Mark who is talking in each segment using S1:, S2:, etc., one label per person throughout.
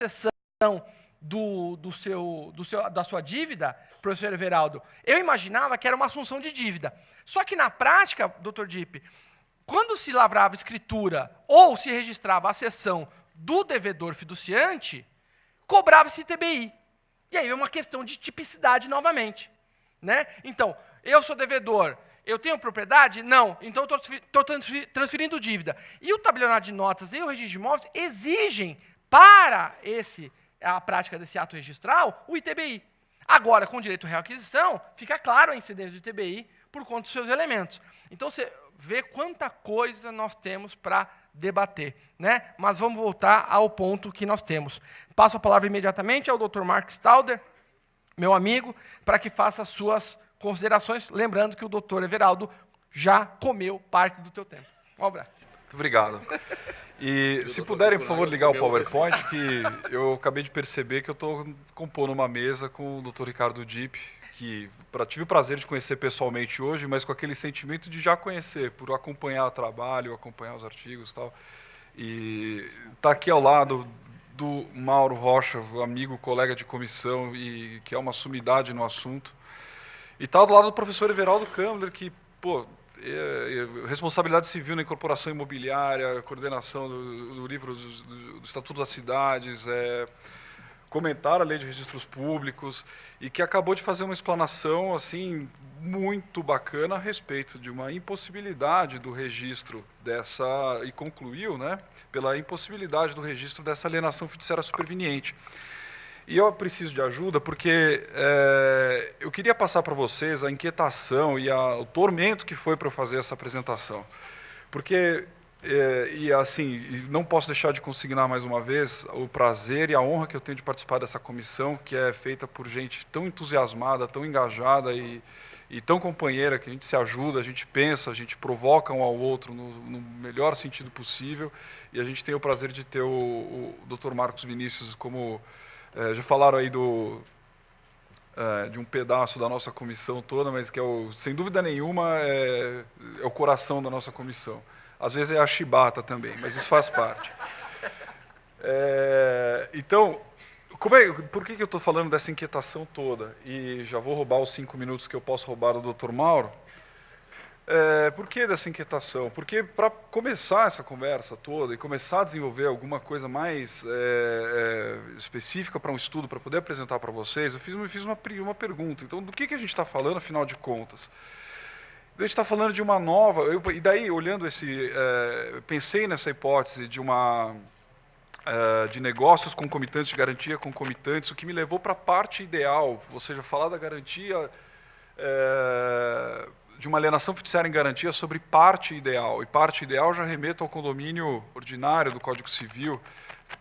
S1: cessão da sua dívida, professor Everaldo, eu imaginava que era uma assunção de dívida. Só que na prática, doutor Dipp, quando se lavrava escritura ou se registrava a cessão do devedor fiduciante, cobrava-se ITBI. E aí é uma questão de tipicidade novamente. Né? Então, eu sou devedor, eu tenho propriedade? Não. Então, estou transferindo dívida. E o tabelionato de notas e o registro de imóveis exigem, para a prática desse ato registral, o ITBI. Agora, com direito à reaquisição, fica claro a incidência do ITBI por conta dos seus elementos. Então, você vê quanta coisa nós temos para debater. Né? Mas vamos voltar ao ponto que nós temos. Passo a palavra imediatamente ao Dr. Mark Stauder, meu amigo, para que faça as suas considerações, lembrando que o doutor Everaldo já comeu parte do teu tempo. Um abraço.
S2: Muito obrigado. E se puderem, por favor, ligar o PowerPoint, que eu acabei de perceber que eu estou compondo uma mesa com o Dr. Ricardo Dipp, que tive o prazer de conhecer pessoalmente hoje, mas com aquele sentimento de já conhecer, por acompanhar o trabalho, acompanhar os artigos e tal. E está aqui ao lado do Mauro Rocha, amigo, colega de comissão, e que é uma sumidade no assunto. E está do lado do professor Everaldo Kambler, que, pô, responsabilidade civil na incorporação imobiliária, coordenação do livro do Estatuto das Cidades, comentar a lei de registros públicos, e que acabou de fazer uma explanação assim muito bacana a respeito de uma impossibilidade do registro dessa, e concluiu, né, pela impossibilidade do registro dessa alienação fiduciária superveniente. E eu preciso de ajuda porque eu queria passar para vocês a inquietação e o tormento que foi para eu fazer essa apresentação. Porque, assim, não posso deixar de consignar mais uma vez o prazer e a honra que eu tenho de participar dessa comissão, que é feita por gente tão entusiasmada, tão engajada e tão companheira, que a gente se ajuda, a gente pensa, a gente provoca um ao outro no melhor sentido possível. E a gente tem o prazer de ter o Dr. Marcos Vinícius como... já falaram aí de um pedaço da nossa comissão toda, mas que sem dúvida nenhuma é o coração da nossa comissão. Às vezes é a chibata também, mas isso faz parte. Então, por que eu estou falando dessa inquietação toda? E já vou roubar os 5 minutos que eu posso roubar do Dr. Mauro. Por que dessa inquietação? Porque para começar essa conversa toda e começar a desenvolver alguma coisa mais específica para um estudo, para poder apresentar para vocês, eu fiz uma pergunta. Então, do que a gente está falando, afinal de contas? A gente está falando de uma nova... E daí, olhando pensei nessa hipótese de negócios concomitantes, de garantia concomitantes, o que me levou para a parte ideal, ou seja, falar da garantia... de uma alienação fiduciária em garantia sobre parte ideal. E parte ideal já remeto ao condomínio ordinário do Código Civil,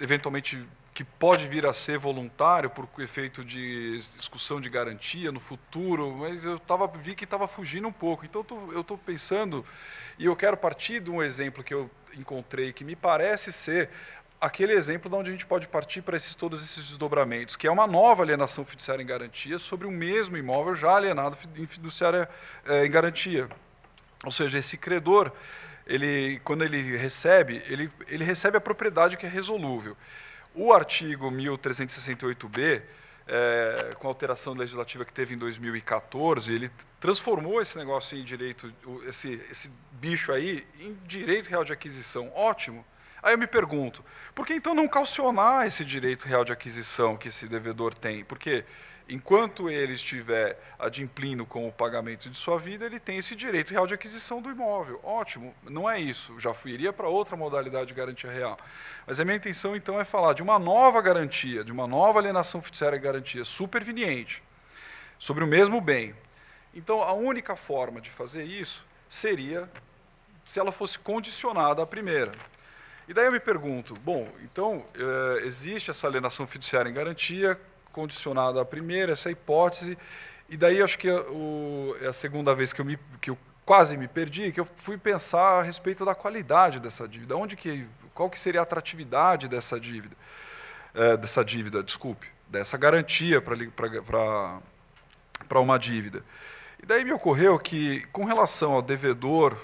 S2: eventualmente que pode vir a ser voluntário por efeito de discussão de garantia no futuro, mas eu vi que estava fugindo um pouco. Então, eu estou pensando, e eu quero partir de um exemplo que eu encontrei, que me parece ser aquele exemplo de onde a gente pode partir para todos esses desdobramentos, que é uma nova alienação fiduciária em garantia sobre o mesmo imóvel já alienado em fiduciária em garantia. Ou seja, esse credor, quando ele recebe a propriedade que é resolúvel. O artigo 1368b, com a alteração legislativa que teve em 2014, ele transformou esse negócio em direito, esse bicho aí, em direito real de aquisição. Ótimo. Aí eu me pergunto, por que então não calcionar esse direito real de aquisição que esse devedor tem? Porque enquanto ele estiver adimplindo com o pagamento de sua vida, ele tem esse direito real de aquisição do imóvel. Ótimo, não é isso, já iria para outra modalidade de garantia real. Mas a minha intenção então é falar de uma nova garantia, de uma nova alienação fiduciária de garantia superveniente, sobre o mesmo bem. Então a única forma de fazer isso seria se ela fosse condicionada à primeira. E daí eu me pergunto, bom, então existe essa alienação fiduciária em garantia, condicionada à primeira, essa hipótese, e daí acho que é a segunda vez que eu quase me perdi, que eu fui pensar a respeito da qualidade dessa dívida, qual que seria a atratividade dessa dívida, dessa garantia para uma dívida. E daí me ocorreu que, com relação ao devedor,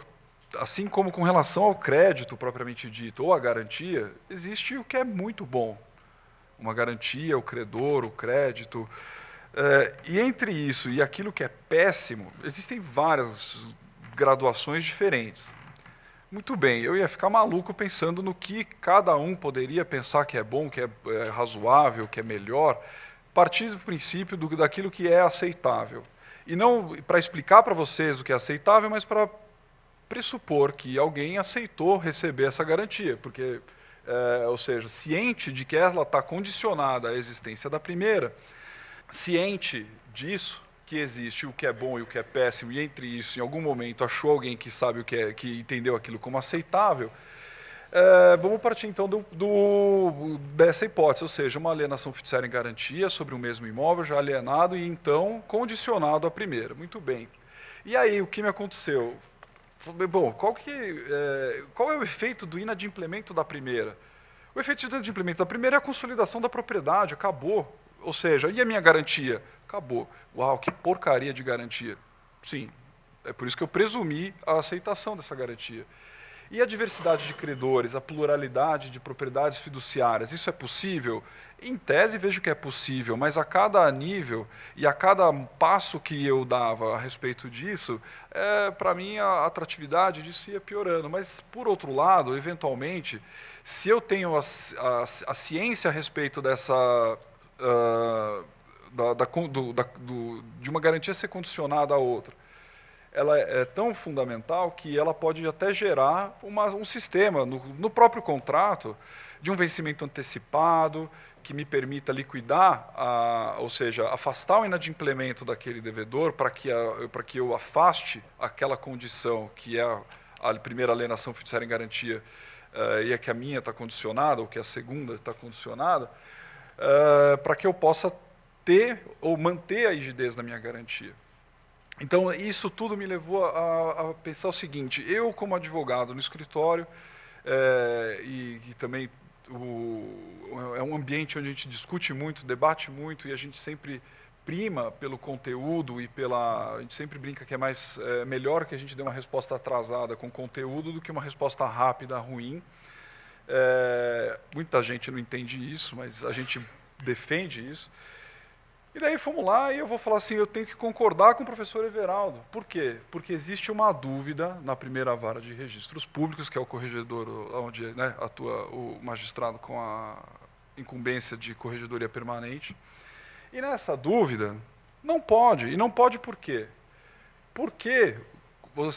S2: assim como com relação ao crédito propriamente dito, ou à garantia, existe o que é muito bom. uma garantia, o credor, o crédito. E entre isso e aquilo que é péssimo, existem várias graduações diferentes. Muito bem, eu ia ficar maluco pensando no que cada um poderia pensar que é bom, que é razoável, que é melhor, a partir do princípio daquilo que é aceitável. E não para explicar para vocês o que é aceitável, mas para pressupor que alguém aceitou receber essa garantia, porque, ou seja, ciente de que ela está condicionada à existência da primeira, ciente disso, que existe o que é bom e o que é péssimo, e entre isso, em algum momento, achou alguém que sabe o que é, que entendeu aquilo como aceitável, vamos partir então dessa hipótese, ou seja, uma alienação fiduciária em garantia sobre o mesmo imóvel já alienado e então condicionado à primeira. Muito bem. E aí, o que me aconteceu? Bom, qual é o efeito do inadimplemento da primeira? O efeito do inadimplemento da primeira é a consolidação da propriedade, acabou. Ou seja, e a minha garantia? Acabou. Uau, que porcaria de garantia. Sim, é por isso que eu presumi a aceitação dessa garantia. E a diversidade de credores, a pluralidade de propriedades fiduciárias, isso é possível? Em tese, vejo que é possível, mas a cada nível e a cada passo que eu dava a respeito disso, para mim a atratividade disso ia piorando. Mas, por outro lado, eventualmente, se eu tenho a ciência a respeito dessa... de uma garantia ser condicionada a outra, ela é tão fundamental que ela pode até gerar um sistema no próprio contrato de um vencimento antecipado que me permita liquidar, ou seja, afastar o inadimplemento daquele devedor para que eu afaste aquela condição que é a primeira alienação fiduciária em garantia e é que a minha está condicionada ou que a segunda está condicionada, para que eu possa ter ou manter a rigidez da minha garantia. Então, isso tudo me levou a pensar o seguinte: eu, como advogado no escritório, e também é um ambiente onde a gente discute muito, debate muito, e a gente sempre prima pelo conteúdo e a gente sempre brinca que é melhor que a gente dê uma resposta atrasada com conteúdo do que uma resposta rápida, ruim. Muita gente não entende isso, mas a gente defende isso. E daí fomos lá e eu vou falar assim, eu tenho que concordar com o professor Everaldo. Por quê? Porque existe uma dúvida na primeira vara de registros públicos, que é o corregedor onde atua o magistrado com a incumbência de corregedoria permanente. E nessa dúvida, não pode. E não pode por quê? Porque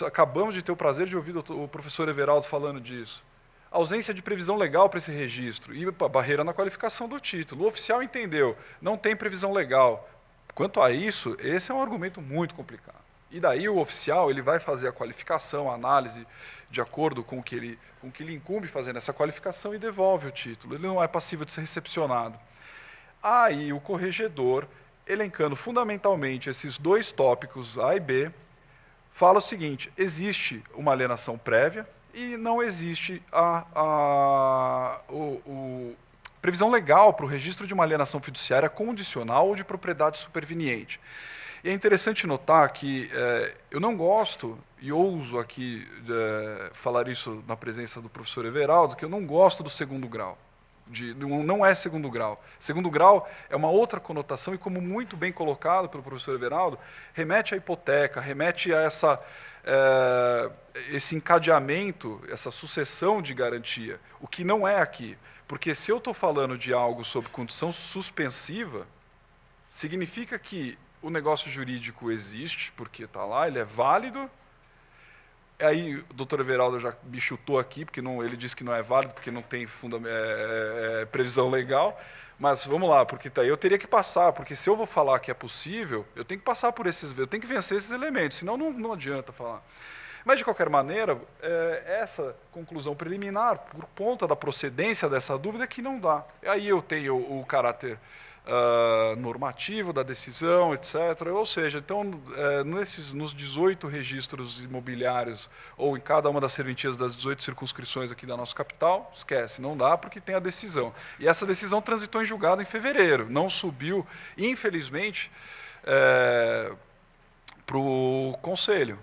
S2: acabamos de ter o prazer de ouvir o professor Everaldo falando disso. Ausência de previsão legal para esse registro e barreira na qualificação do título. O oficial entendeu, não tem previsão legal. Quanto a isso, esse é um argumento muito complicado. E daí o oficial ele vai fazer a qualificação, a análise de acordo com o que lhe incumbe fazendo essa qualificação e devolve o título. Ele não é passível de ser recepcionado. Aí o corregedor, elencando fundamentalmente esses dois tópicos, A e B, fala o seguinte: existe uma alienação prévia, e não existe previsão legal para o registro de uma alienação fiduciária condicional ou de propriedade superveniente. E é interessante notar que eu não gosto, e ouso aqui falar isso na presença do professor Everaldo, que eu não gosto do segundo grau. Não é segundo grau. Segundo grau é uma outra conotação e, como muito bem colocado pelo professor Everaldo, remete à hipoteca, remete a esse encadeamento, essa sucessão de garantia, o que não é aqui. Porque se eu estou falando de algo sob condição suspensiva, significa que o negócio jurídico existe, porque está lá, ele é válido. Aí o doutor Everaldo já me chutou aqui, porque ele disse que não é válido, porque não tem previsão legal. Mas vamos lá, porque eu teria que passar, porque se eu vou falar que é possível, eu tenho que passar por eu tenho que vencer esses elementos, senão não adianta falar. Mas, de qualquer maneira, essa conclusão preliminar, por conta da procedência dessa dúvida, é que não dá. Aí eu tenho o caráter normativo da decisão, etc. Ou seja, então, nos 18 registros imobiliários, ou em cada uma das serventias das 18 circunscrições aqui da nossa capital, esquece, não dá porque tem a decisão. E essa decisão transitou em julgado em fevereiro, não subiu, infelizmente, para o Conselho.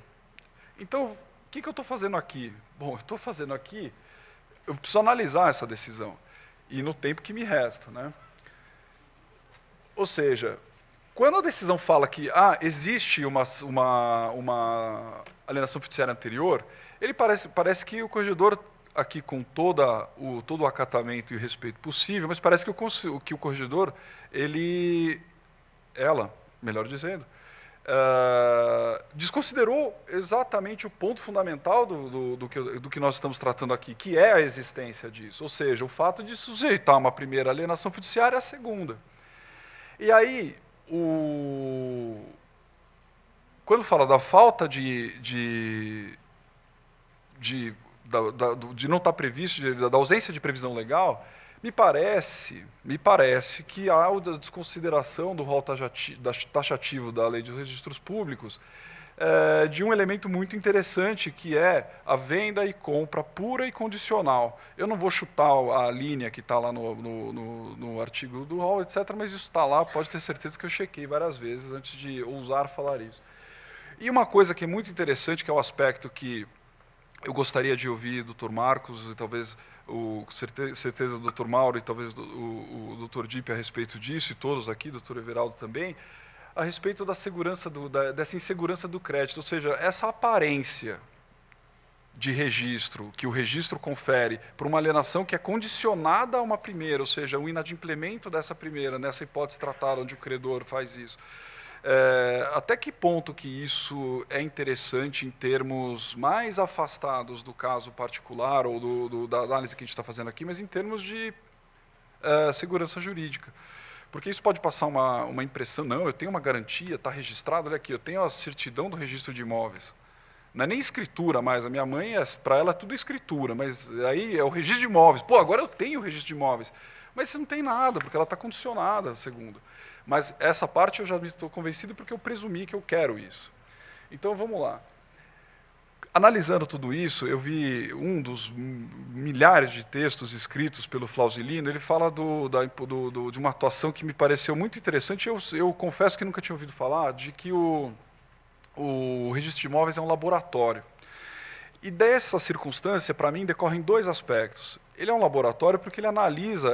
S2: Então, o que eu estou fazendo aqui? Bom, eu estou fazendo aqui, eu preciso analisar essa decisão, e no tempo que me resta, né? Ou seja, quando a decisão fala que existe uma alienação fiduciária anterior, ele parece que o corregedor, aqui com todo o acatamento e o respeito possível, mas parece que o corregedor, ela, melhor dizendo, desconsiderou exatamente o ponto fundamental do que nós estamos tratando aqui, que é a existência disso, ou seja, o fato de sujeitar uma primeira alienação fiduciária à segunda. E aí, quando fala da falta de não estar previsto, da ausência de previsão legal, me parece que há a desconsideração do rol taxativo da Lei de Registros Públicos de um elemento muito interessante, que é a venda e compra pura e condicional. Eu não vou chutar a linha que está lá no artigo do rol, etc., mas isso está lá, pode ter certeza que eu chequei várias vezes antes de ousar falar isso. E uma coisa que é muito interessante, que é o aspecto que eu gostaria de ouvir do Dr. Marcos, e talvez, certeza do Dr. Mauro, e talvez o Dr. Dipp a respeito disso, e todos aqui, Dr. Everaldo também, a respeito da segurança dessa insegurança do crédito, ou seja, essa aparência de registro, que o registro confere por uma alienação que é condicionada a uma primeira, ou seja, o inadimplemento dessa primeira, nessa hipótese tratada onde o credor faz isso. Até que ponto que isso é interessante em termos mais afastados do caso particular ou da análise que a gente está fazendo aqui, mas em termos de segurança jurídica? Porque isso pode passar uma impressão, não, eu tenho uma garantia, está registrado, olha aqui, eu tenho a certidão do registro de imóveis. Não é nem escritura mais, a minha mãe, para ela é tudo escritura, mas aí é o registro de imóveis. Pô, agora eu tenho o registro de imóveis. Mas você não tem nada, porque ela está condicionada, segundo. Mas essa parte eu já estou convencido porque eu presumi que eu quero isso. Então, vamos lá. Analisando tudo isso, eu vi um dos milhares de textos escritos pelo Flausilino, ele fala de uma atuação que me pareceu muito interessante. Eu confesso que nunca tinha ouvido falar, de que o registro de imóveis é um laboratório. E dessa circunstância, para mim, decorrem dois aspectos. Ele é um laboratório porque ele analisa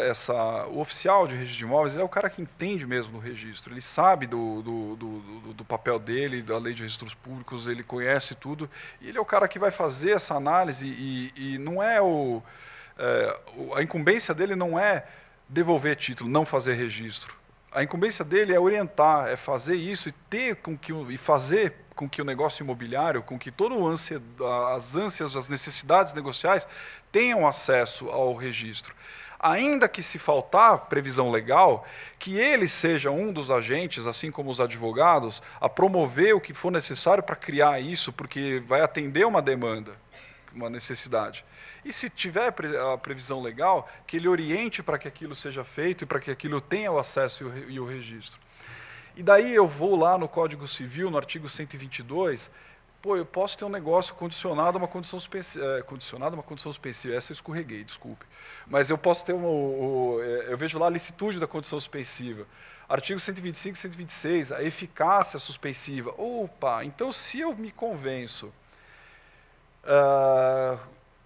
S2: o oficial de registro de imóveis, ele é o cara que entende mesmo do registro, ele sabe do papel dele, da lei de registros públicos, ele conhece tudo, e ele é o cara que vai fazer essa análise, e não é a incumbência dele não é devolver título, não fazer registro. A incumbência dele é orientar, é fazer isso e fazer com que o negócio imobiliário, com que todas as ânsias, as necessidades negociais tenham acesso ao registro. Ainda que se faltar previsão legal, que ele seja um dos agentes, assim como os advogados, a promover o que for necessário para criar isso, porque vai atender uma demanda, uma necessidade. E se tiver a previsão legal, que ele oriente para que aquilo seja feito e para que aquilo tenha o acesso e o registro. E daí eu vou lá no Código Civil, no artigo 122, eu posso ter um negócio condicionado a uma condição suspensiva, essa eu escorreguei, desculpe. Mas eu posso ter eu vejo lá a licitude da condição suspensiva. Artigo 125 e 126, a eficácia suspensiva. Opa, então se eu me convenço,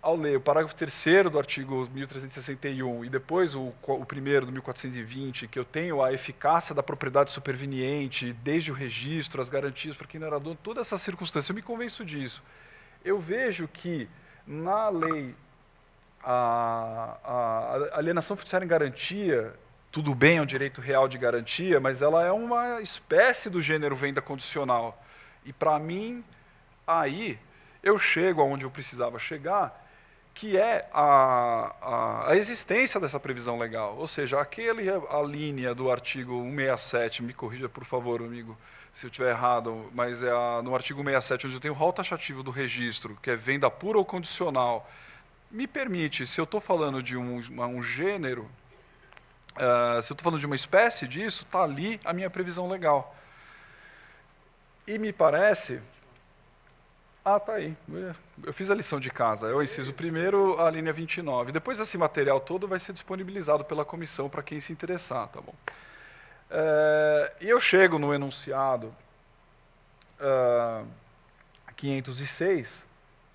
S2: ao ler o parágrafo 3º do artigo 1361 e depois o 1º do 1420, que eu tenho a eficácia da propriedade superveniente, desde o registro, as garantias para quem não era dono, toda essa circunstância, eu me convenço disso. Eu vejo que na lei a alienação fiduciária em garantia, tudo bem, é um direito real de garantia, mas ela é uma espécie do gênero venda condicional. E para mim, aí eu chego aonde eu precisava chegar, que é a existência dessa previsão legal. Ou seja, a linha do artigo 167, me corrija, por favor, amigo, se eu estiver errado, mas no artigo 167, onde eu tenho o rol taxativo do registro, que é venda pura ou condicional, me permite, se eu estou falando de um gênero, se eu estou falando de uma espécie disso, está ali a minha previsão legal. E me parece... tá aí. Eu fiz a lição de casa. É o inciso 1º, a linha 29. Depois esse material todo vai ser disponibilizado pela comissão para quem se interessar, tá bom? E eu chego no enunciado 506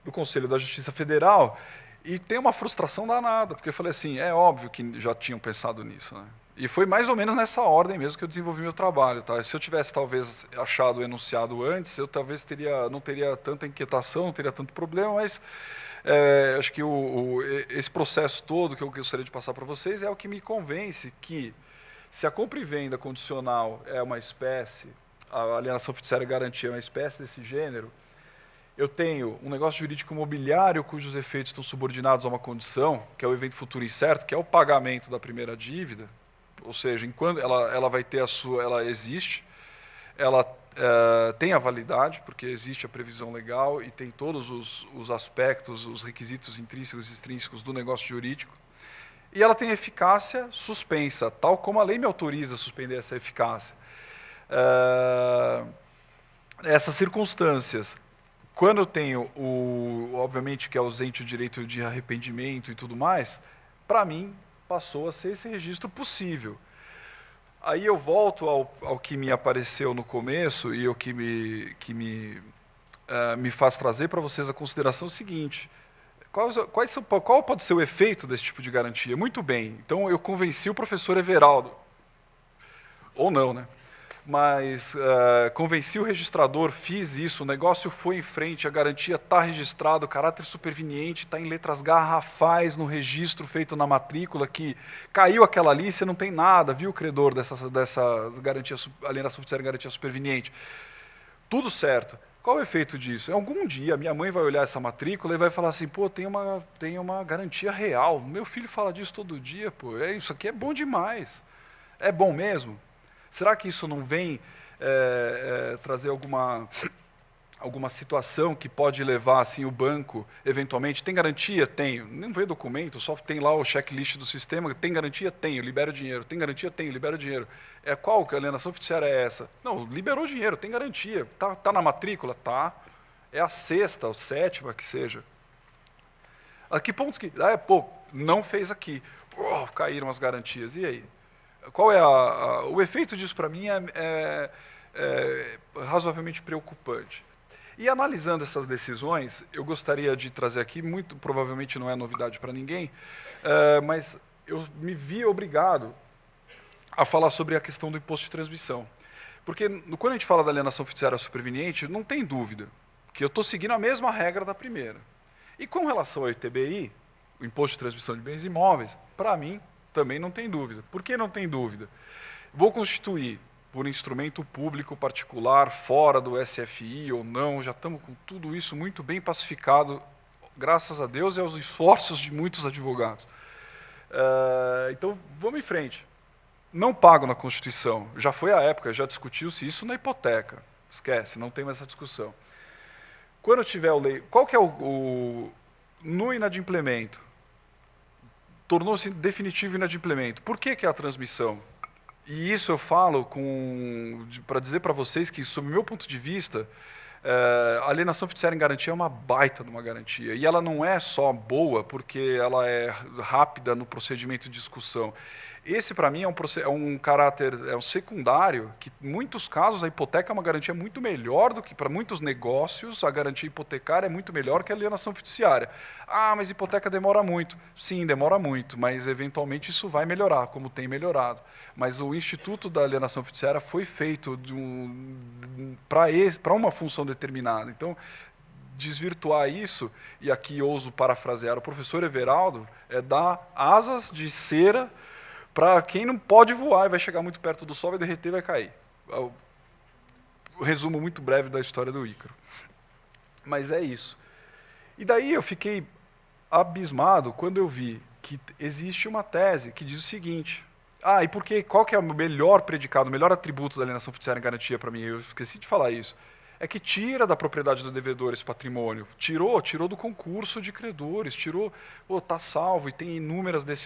S2: do Conselho da Justiça Federal e tem uma frustração danada, porque eu falei assim, é óbvio que já tinham pensado nisso, né? E foi mais ou menos nessa ordem mesmo que eu desenvolvi meu trabalho. Tá? Se eu tivesse, talvez, achado o enunciado antes, eu talvez não teria tanta inquietação, não teria tanto problema, mas acho que esse processo todo que eu gostaria de passar para vocês é o que me convence que, se a compra e venda condicional é uma espécie, a alienação fiduciária e garantia é uma espécie desse gênero, eu tenho um negócio jurídico imobiliário cujos efeitos estão subordinados a uma condição, que é o evento futuro incerto, que é o pagamento da primeira dívida, ou seja, enquanto ela vai ter ela existe, ela tem a validade, porque existe a previsão legal e tem todos os aspectos, os requisitos intrínsecos e extrínsecos do negócio jurídico, e ela tem eficácia suspensa, tal como a lei me autoriza a suspender essa eficácia. Essas circunstâncias, quando eu tenho, obviamente, que é ausente o direito de arrependimento e tudo mais, para mim, passou a ser esse registro possível. Aí eu volto ao que me apareceu no começo e o que me faz trazer para vocês a consideração seguinte. Qual pode ser o efeito desse tipo de garantia? Muito bem, então eu convenci o professor Everaldo, ou não, né? Mas convenci o registrador, fiz isso, o negócio foi em frente, a garantia está registrada, o caráter superveniente está em letras garrafais no registro feito na matrícula, que caiu aquela ali, você não tem nada, viu, credor, dessa garantia, alienação fiduciária e garantia superveniente. Tudo certo. Qual é o efeito disso? Algum dia minha mãe vai olhar essa matrícula e vai falar assim, pô, tem uma garantia real. Meu filho fala disso todo dia, pô, isso aqui é bom demais. É bom mesmo? Será que isso não vem trazer alguma situação que pode levar assim, o banco, eventualmente, tem garantia? Tenho. Não vê documento, só tem lá o checklist do sistema, tem garantia? Tenho, libera o dinheiro. Tem garantia? Tenho, libera o dinheiro. Qual que a alienação fiduciária é essa? Não, liberou o dinheiro, tem garantia. Tá na matrícula? Tá. É a sexta, ou sétima, que seja. A que ponto que... não fez aqui. Caíram as garantias. E aí? Qual é o efeito disso para mim é razoavelmente preocupante. E analisando essas decisões, eu gostaria de trazer aqui, muito provavelmente não é novidade para ninguém, mas eu me vi obrigado a falar sobre a questão do imposto de transmissão. Porque quando a gente fala da alienação fiduciária superveniente, não tem dúvida que eu estou seguindo a mesma regra da primeira. E com relação ao ITBI, o imposto de transmissão de bens imóveis, para mim, também não tem dúvida. Por que não tem dúvida? Vou constituir por instrumento público particular, fora do SFI ou não, já estamos com tudo isso muito bem pacificado, graças a Deus e aos esforços de muitos advogados. Então, vamos em frente. Não pago na Constituição. Já foi a época, já discutiu-se isso na hipoteca. Esquece, não tem mais essa discussão. Quando eu tiver o lei... Qual que é no inadimplemento? Tornou-se definitivo inadimplemento. Por que é a transmissão? E isso eu falo para dizer para vocês que, sob o meu ponto de vista, a alienação fiduciária em garantia é uma baita de uma garantia. E ela não é só boa porque ela é rápida no procedimento de discussão. Esse, para mim, é um caráter secundário, que, em muitos casos, a hipoteca é uma garantia muito melhor do que, para muitos negócios, a garantia hipotecária é muito melhor que a alienação fiduciária. Ah, mas hipoteca demora muito. Sim, demora muito, mas, eventualmente, isso vai melhorar, como tem melhorado. Mas o Instituto da Alienação Fiduciária foi feito para uma função determinada. Então, desvirtuar isso, e aqui ouso parafrasear o professor Everaldo, é dar asas de cera para quem não pode voar e vai chegar muito perto do sol, vai derreter e vai cair. O resumo muito breve da história do Ícaro. Mas é isso. E daí eu fiquei abismado quando eu vi que existe uma tese que diz o seguinte: qual que é o melhor predicado, o melhor atributo da alienação fiduciária em garantia para mim? Eu esqueci de falar isso. É que tira da propriedade do devedor esse patrimônio. Tirou do concurso de credores, está salvo e tem inúmeras decisões.